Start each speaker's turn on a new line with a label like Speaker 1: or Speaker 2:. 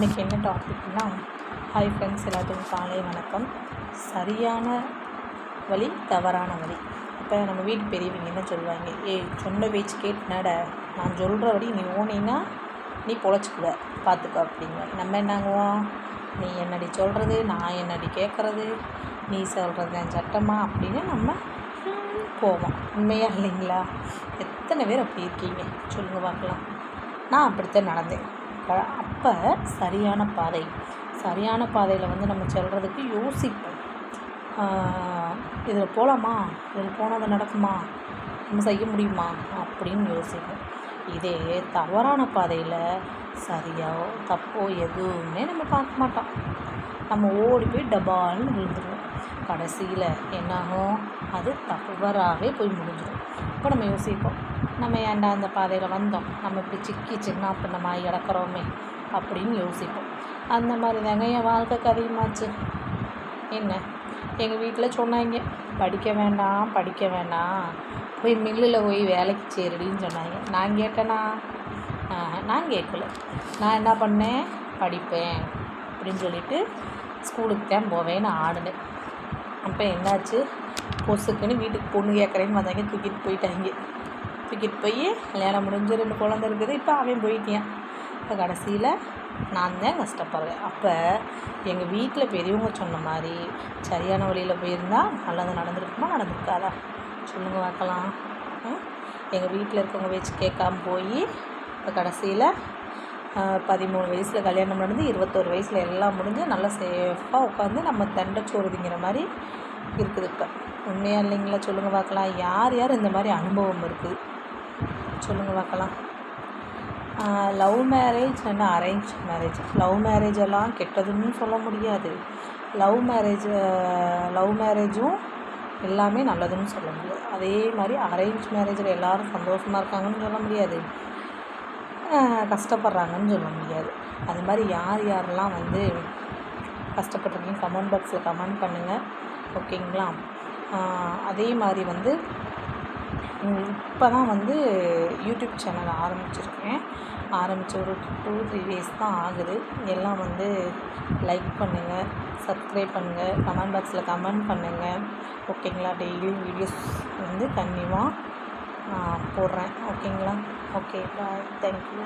Speaker 1: இன்றைக்கி என்ன டாபிக்னா, hi friends, எல்லாத்துக்கும் காலை வணக்கம். சரியான வழி, தவறான வழி. இப்போ நம்ம வீட்டு பெரியவங்க என்ன சொல்லுவாங்க, சொன்ன பேச்சு கேட்டு நட, நான் சொல்கிற வழி நீ ஓனின்னா நீ பொழைச்சிக்குவ, பார்த்துக்க அப்படிங்குவேன். நம்ம என்னாங்குவோம், நீ என்னடி சொல்கிறது, நான் என்னடி கேட்குறது, நீ சொல்கிறது தான் சட்டமா அப்படின்னு நம்ம போவோம். உண்மையாக இல்லைங்களா? எத்தனை பேர் அப்படி இருக்கீங்க சொல்லுங்கள் பார்க்கலாம். நான் அப்படித்தான் நடந்தேன். அப்போ சரியான பாதையில் வந்து நம்ம செல்றதுக்கு யோசிப்போம். இதில் போகலாமா, இதில் போனால் அது நடக்குமா, நம்ம செய்ய முடியுமா அப்படின்னு யோசிப்போம். இதே தவறான பாதையில் சரியோ தப்போ எதுவுமே நம்ம பார்க்க மாட்டோம். நம்ம ஓடி போய் டபால்னு விழுந்துடுவோம். கடைசியில் என்னாகும், அது தவறாகவே போய் முடிஞ்சிடும். இப்போ நம்ம யோசிப்போம், நம்ம ஏன்டா அந்த பாதையில் வந்தோம், நம்ம இப்படி சிக்கி சின்ன பின்னமாகி கிடக்கிறோமே அப்படின்னு யோசிப்போம். அந்த மாதிரி தாங்க என் வாழ்க்கை கதையுமாச்சு. என்ன, எங்கள் வீட்டில் சொன்னாங்க, படிக்க வேண்டாம், போய் மில்லில் போய் வேலைக்கு சேருடின்னு சொன்னாங்க. நான் கேட்டேனா? நான் கேட்கல. நான் என்ன பண்ணேன், படிப்பேன் அப்படின்னு சொல்லிட்டு ஸ்கூலுக்கு தான் போவேன்னு ஆடினேன். அப்போ என்னாச்சு, பொசுக்குன்னு வீட்டுக்கு பொண்ணு கேட்குறேன்னு வந்தாங்க, தூக்கிட்டு போய் கல்யாணம் முடிஞ்சு 2 குழந்தை இருக்குது. இப்போ அவன் போயிட்டான். இப்போ கடைசியில் நான் தான் கஷ்டப்படுறேன். அப்போ எங்கள் வீட்டில் பெரியவங்க சொன்ன மாதிரி சரியான வழியில் போயிருந்தால் நல்லது நடந்திருக்குமா, நடந்திருக்காதா சொல்லுங்கள் பார்க்கலாம். எங்கள் வீட்டில் இருக்கவங்க வச்சு கேட்காம போய் இப்போ கடைசியில் 13 வயசில் கல்யாணம் நடந்து 21 வயசில் எல்லாம் முடிஞ்சு நல்லா சேஃபாக உட்காந்து நம்ம தண்டைச்சோறுதிங்கிற மாதிரி இருக்குது. இப்போ உண்மையாக இல்லைங்களா சொல்லுங்கள் பார்க்கலாம். யார் இந்த மாதிரி அனுபவம் இருக்குது சொல்லுங்கள் பார்க்கலாம். லவ் மேரேஜ் என்ன அரேஞ்ச் மேரேஜ், லவ் மேரேஜெல்லாம் கெட்டதுன்னு சொல்ல முடியாது. லவ் மேரேஜும் எல்லாமே நல்லதுன்னு சொல்ல முடியாது. அதே மாதிரி அரேஞ்ச் மேரேஜில் எல்லோரும் சந்தோஷமாக இருக்காங்கன்னு சொல்ல முடியாது, கஷ்டப்படுறாங்கன்னு சொல்ல முடியாது. அது மாதிரி யாரெல்லாம் வந்து கஷ்டப்பட்டுருக்கீங்க கமெண்ட் பாக்ஸில் கமெண்ட் பண்ணுங்கள், ஓகேங்களா? அதே மாதிரி வந்து இப்போ தான் வந்து யூடியூப் சேனல் ஆரம்பித்து ஒரு 2-3 டேஸ் தான் ஆகுது. எல்லாம் வந்து லைக் பண்ணுங்கள், சப்ஸ்கிரைப் பண்ணுங்கள், கமெண்ட் பாக்ஸில் கமெண்ட் பண்ணுங்கள், ஓகேங்களா? டெய்லியும் வீடியோஸ் வந்து கண்டிப்பாக போடுறேன், ஓகேங்களா? ஓகே, பாய், தேங்க்யூ.